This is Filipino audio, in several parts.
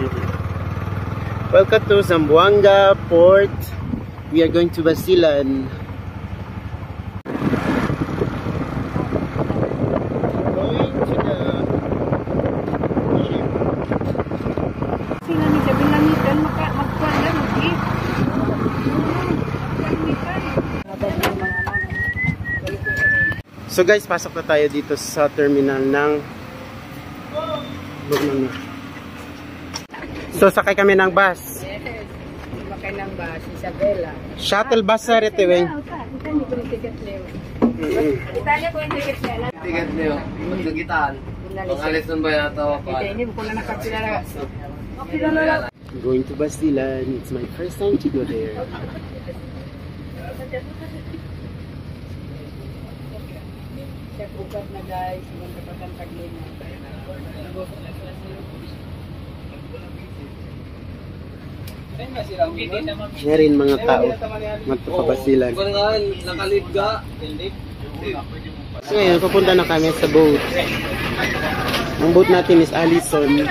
Welcome to Zamboanga Port. We are going to Basilan. Going to the ship. Sila ni Gabilanitan magkuhan na lagi. So guys, pasok na tayo dito sa terminal ng So sakay kami ng bus. Yes. Sakay ng bus, Isabela. Shuttle bus sa Reteweng. Italia ko yung ticket nila. Ticket niyo, magkagitaan. Pangalis nun ba yung natawa pa? Hindi ko na nakapilala. Going to Basilan. It's my first time to go there. Sa ugat na guys, ibang kapatang taglina. Meron mga tao magpapabasilan. Kung nga, nakalib ka. So ngayon, pupunta na kami sa boat. Ang boat natin is Allison.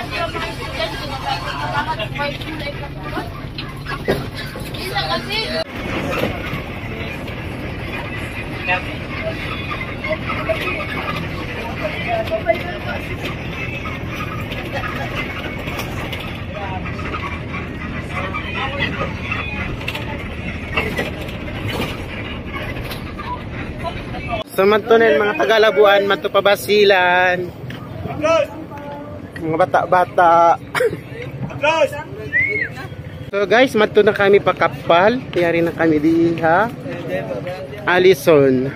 So mantunin mga Tagalabuan, matupabasilan. Mga bata-bata. So guys, mato na kami pakapal. Tiyari na kami diha. Allison.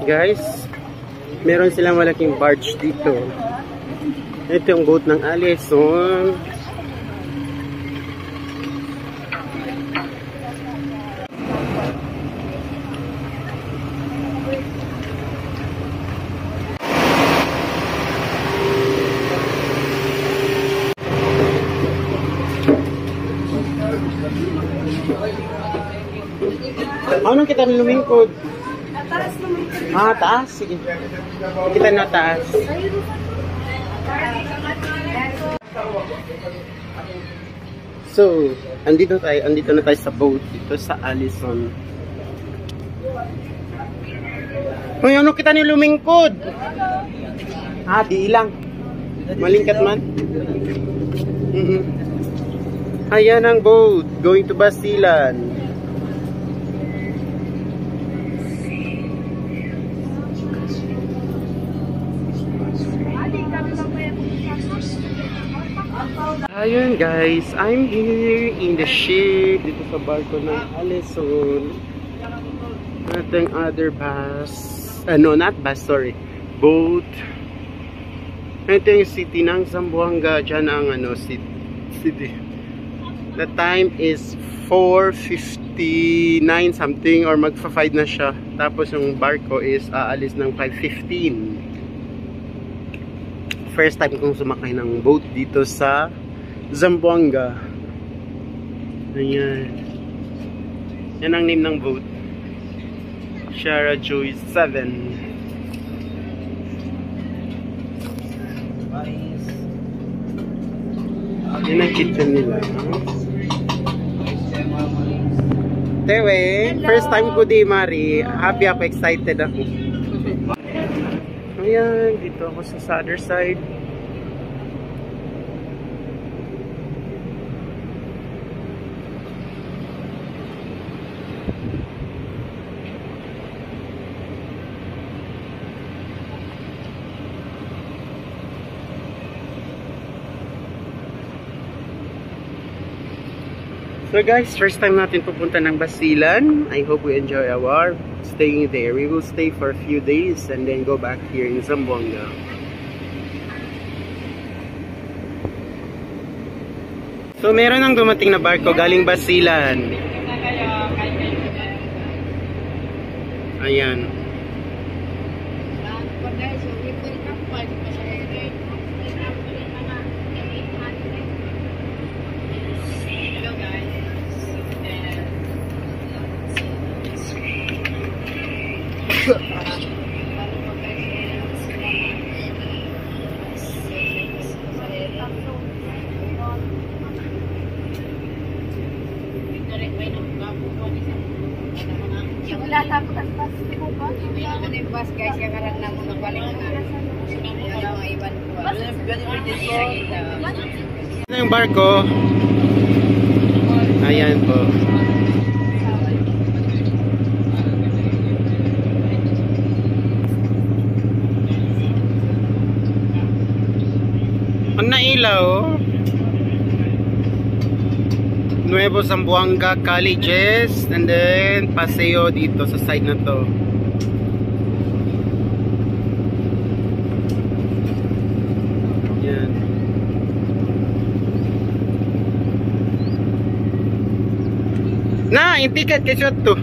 Guys, meron silang malaking barge dito. Ito yung boat ng Allison. Anong kita lumingkod? Taas naman. Ah, taas. Sige. Kita na taas. So, andito na tayo sa boat dito sa Allison. Hoy, ano kita ni lumingkod? Ah, di ilang. Malingkat man. Ayan ang boat going to Basilan. Ayun guys, I'm here in the ship dito sa barko ng Allison. Ating other bus, no, not bus, sorry, boat. Ito yung city ng Zamboanga. Diyan ang city. The time is 4:59 something or magfa-5 na siya. Tapos yung barko is aalis ng 5:15. First time kong sumakay ng boat dito sa Zamboanga. Ayan. Yan ang name ng boat. Shara Joy 7. Yan ang kitchen nila. Tewe, first time ko di Mari. Happy ako, excited ako. Ayan, dito ako sa other side. So guys, first time natin pupunta ng Basilan. I hope we enjoy our staying there. We will stay for a few days and then go back here in Zamboanga. So meron nang dumating na barko galing Basilan. Ayan. gawas guys, yung karang na muna balik na. Ayan ang mga iban ko. Ito yung barko. Ayan po. Ang nailaw, Nuevo Zamboanga Colleges, and then paseo dito sa side na to. Yan. Na, yung ticket kay shot to.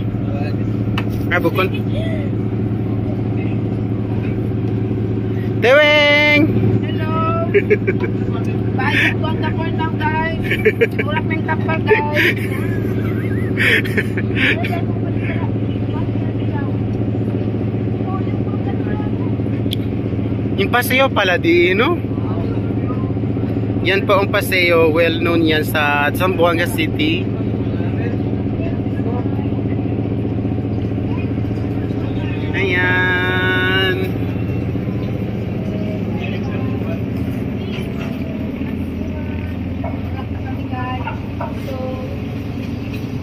Bukon. Deweng! Hello! Bye, buwan ka po lang guys. Ulap ng kapal guys. Yung paseo pala di, no? Yan po ang paseo, well known yan sa Zamboanga City. Ayan.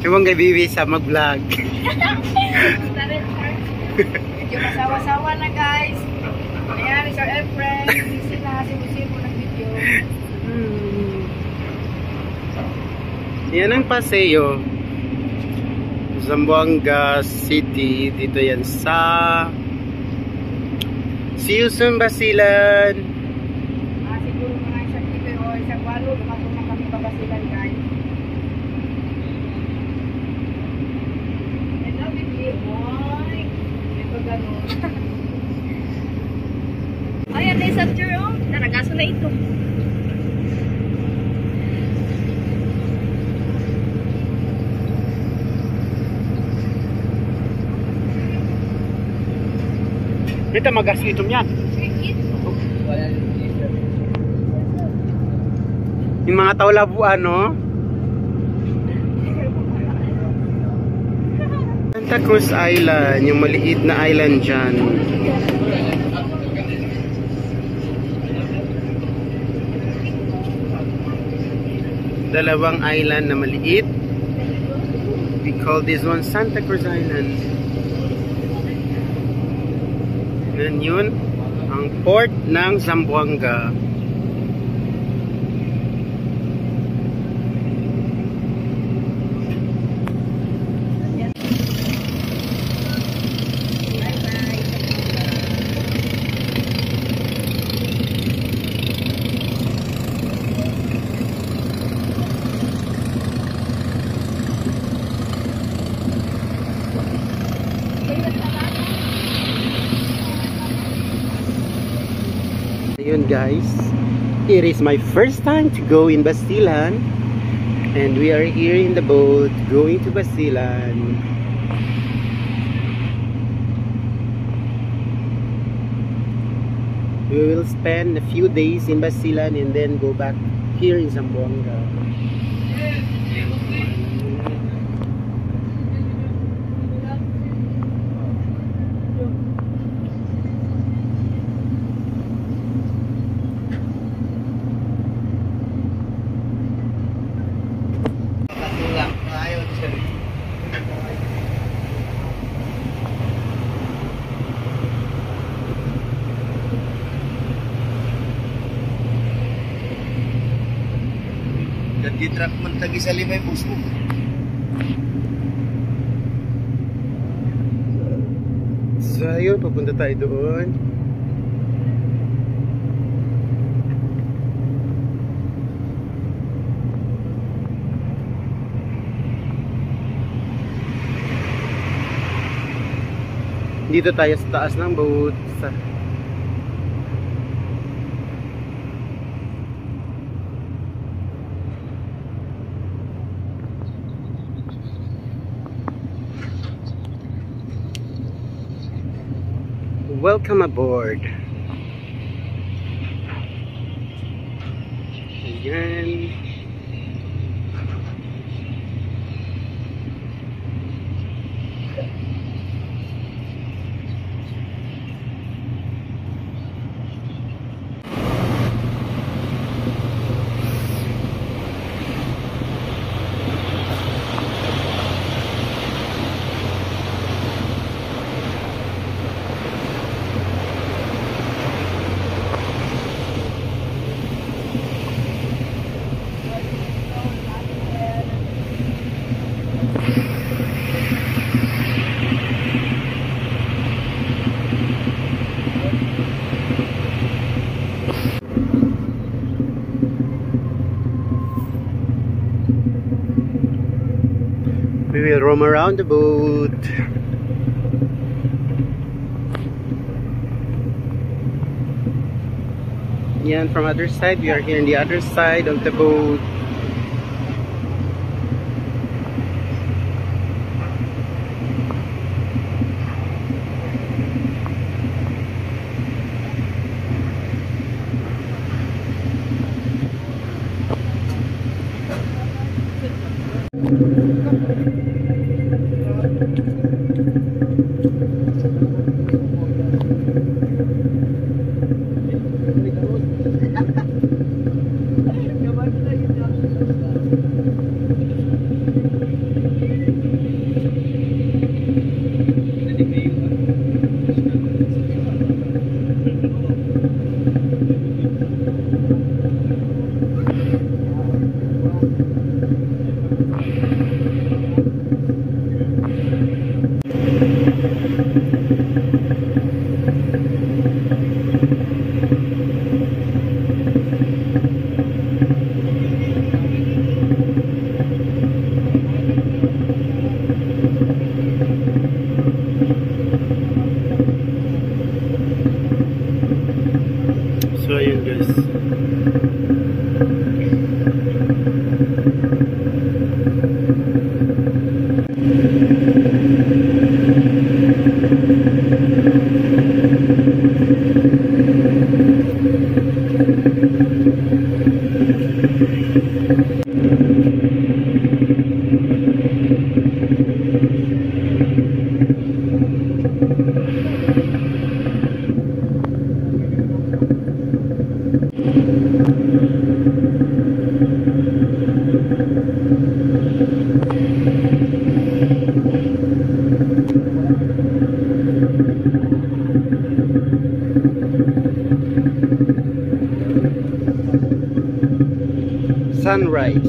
Ewan kay Bibi sa mag-vlog. Medyo masawa-sawa na guys. Ayan, Sir Efren. Sila, sinusin mo ng video. Yan ang paseo. Zamboanga City. Dito yan sa Siusun, Basilan. Siguro mga isang TV o isang walo. Lumatong na kami babasilan guys. I love you, boy. Ito ganun. Ayan na yung subjure, oh. Naragaso na ito. Ito magas itom yan. Yung mga taulabuan, no? Santa Cruz Island, yung maliit na island dyan. Dalawang island na maliit. We call this one Santa Cruz Island. And yun, ang port ng Zamboanga. Ayun guys, it is my first time to go in Basilan, and we are here in the boat going to Basilan. We will spend a few days in Basilan and then go back here in Zamboanga. Nag-truck man tagi sa limay puso. So ayun, papunta tayo doon. Dito tayo sa taas ng boat. Welcome aboard. Ayan. We will roam around the boat. Yan, from other side, we are here on the other side of the boat. So ayun guys. Sunrise.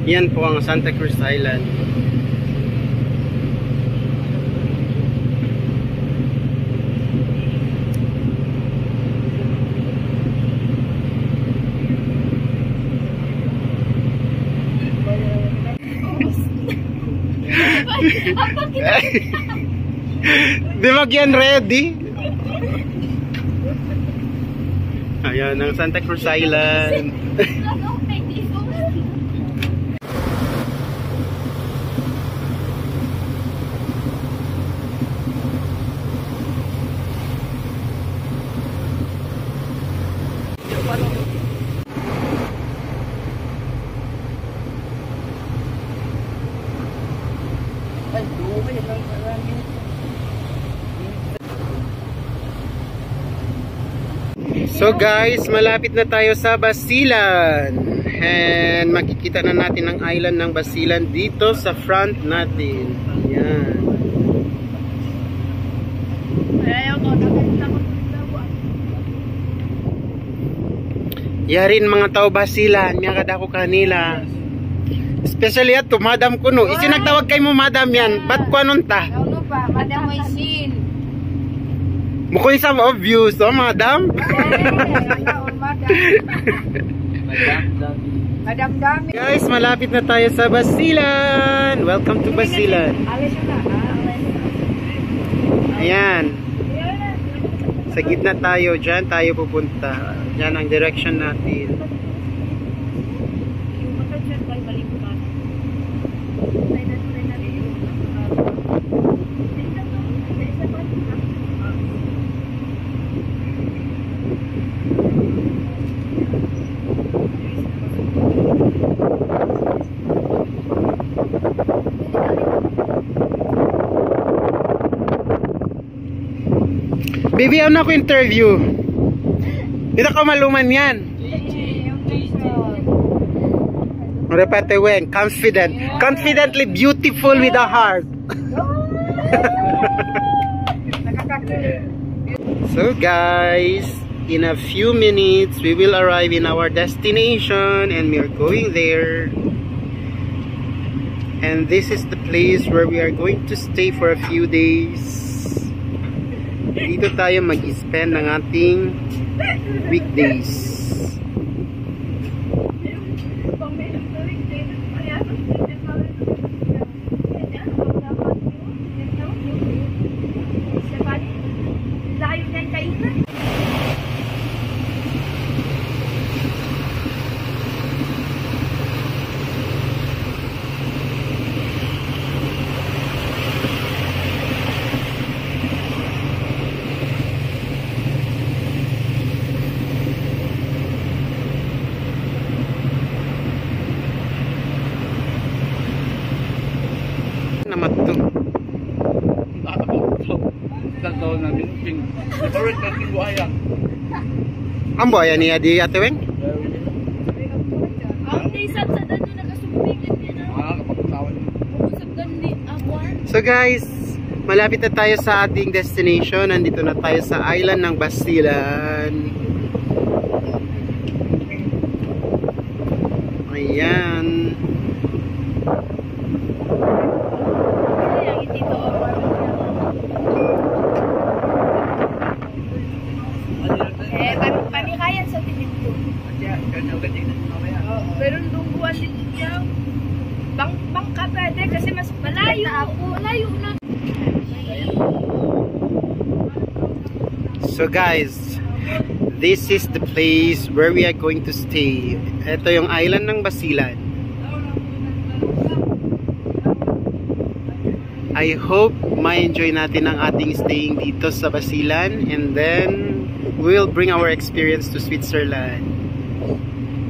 Yan po ang Santa Cruz Island. Di magyan ready. Ayan ang Santa Cruz Island. So guys, malapit na tayo sa Basilan. And makikita na natin ang island ng Basilan dito sa front natin. Yan. Yarin mga tao Basilan, miya kada ko kanila. Especially ato, madam ko no. Isinagtawag kay mo madam yan. Ba't ko anong ta? Ano pa, madam may sin. Mukhang some obvious, oh madam? Madam. Madam-dami. Guys, malapit na tayo sa Basilan. Welcome to Basilan. Alis yun na. Ayan. Sa gitna tayo. Diyan tayo pupunta. Diyan ang direction natin. Baby, ano ako interview? Dito ka maluman yan. Repete when, confident. Confidently beautiful with a heart. So guys, in a few minutes, we will arrive in our destination and we are going there. And this is the place where we are going to stay for a few days. Dito tayo mag-spend ng ating weekdays. Namat to. Ang buhaya niya di Ate Weng? So guys, malapit na tayo sa ating destination. Nandito na tayo sa island ng Basilan. Ayan. Panikayan sa tinito. Pero lungguan din siya. Bang ka pwede kasi mas malayo. Malayo na. So guys, this is the place where we are going to stay. Ito yung island ng Basilan. I hope ma-enjoy natin ang ating staying dito sa Basilan, and then we will bring our experience to Switzerland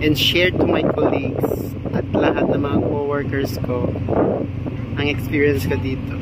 and share to my colleagues at lahat ng mga co-workers ko ang experience ko dito.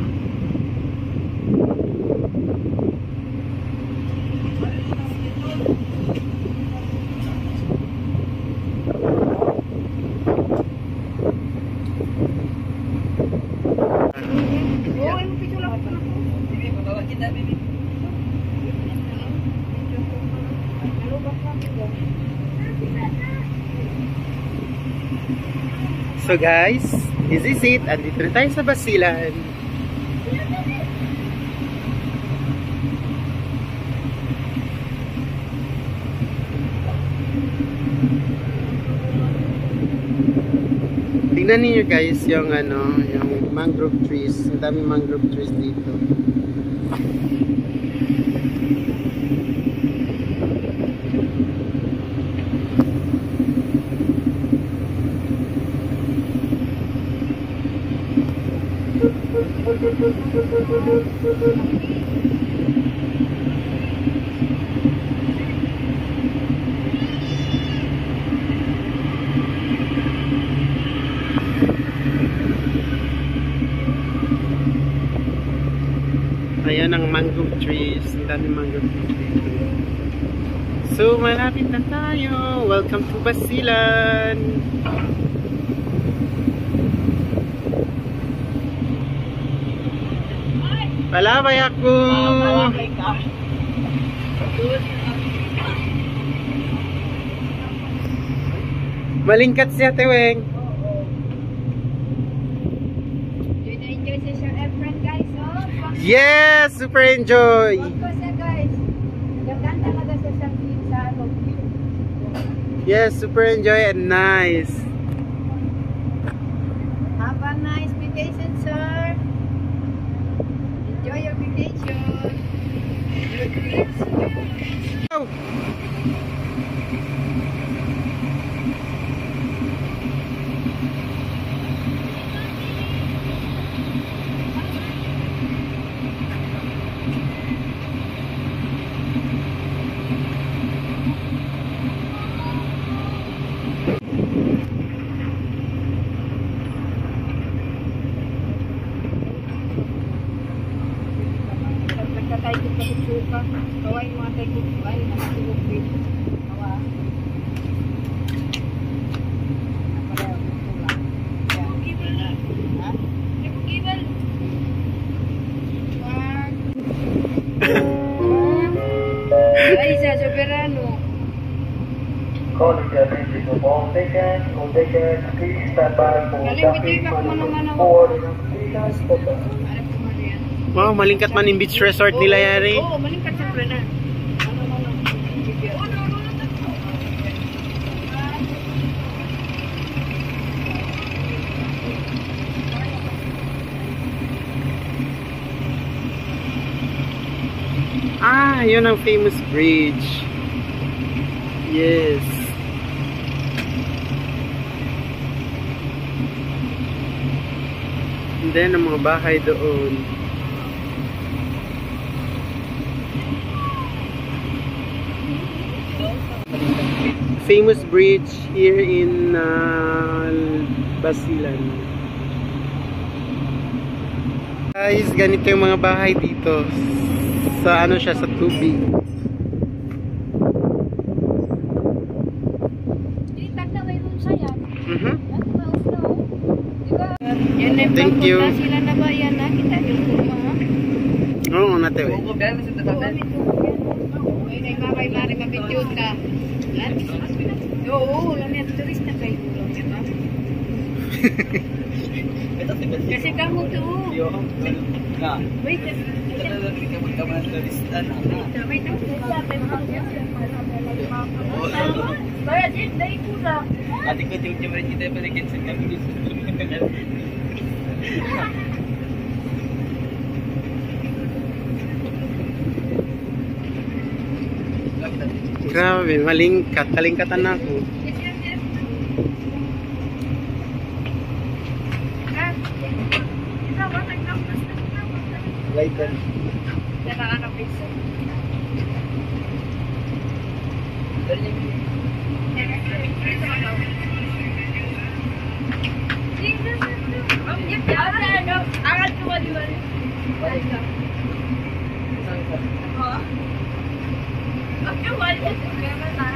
So guys, this is it. Andito na tayo sa Basilan. Tingnan niyo guys yung yung mangrove trees. Ang daming mangrove trees dito. Ayan ang mangrove trees. Ang daming mangrove trees dito. So, malapit na tayo. Welcome to Basilan. Palabay ako. Malingkat si Ate Weng. Enjoy sa Sir Efren guys. Yes, super enjoy. Guys. Ganda talaga sa view. Yes, super enjoy and nice. Have a nice vacation, sir. Enjoy your vacation. Your trips. Oh. Nagkatay ko sa suka. Kaway mga tayo ko. Ay, nakatulog din. Kawa. Ay, sa soberano. Calling the attention of all tickets, please stand by for Galing bitoy pa kumano-mano. board stations open. Alam ko man yan. Wow, malingkat man yung beach resort nila yari. Oo, malingkat sa na. Ah, yun ang famous bridge. Yes. And then, ang mga bahay doon. Famous bridge here in Basilan. Guys, ganito yung mga bahay dito. Sa ano siya, sa tubig. Thank you. Sila na ba yan na? Kita yung kuma. Oo, natin. Huwag kaya mo sa tatapin. Ay, nagbabay mari mabidyo ka. Oo, lang yan. Turista kayo. Kasi kamo to. Wait. Kaya din, dahil ko na. Ate ko, tiyo ba rin kita balikin sa kami. Grabe, malingkat. Kalingkatan na ako. Later. Nakakapisa. Angat ko mali-mali. Balik ka. Oo. Okay, wala.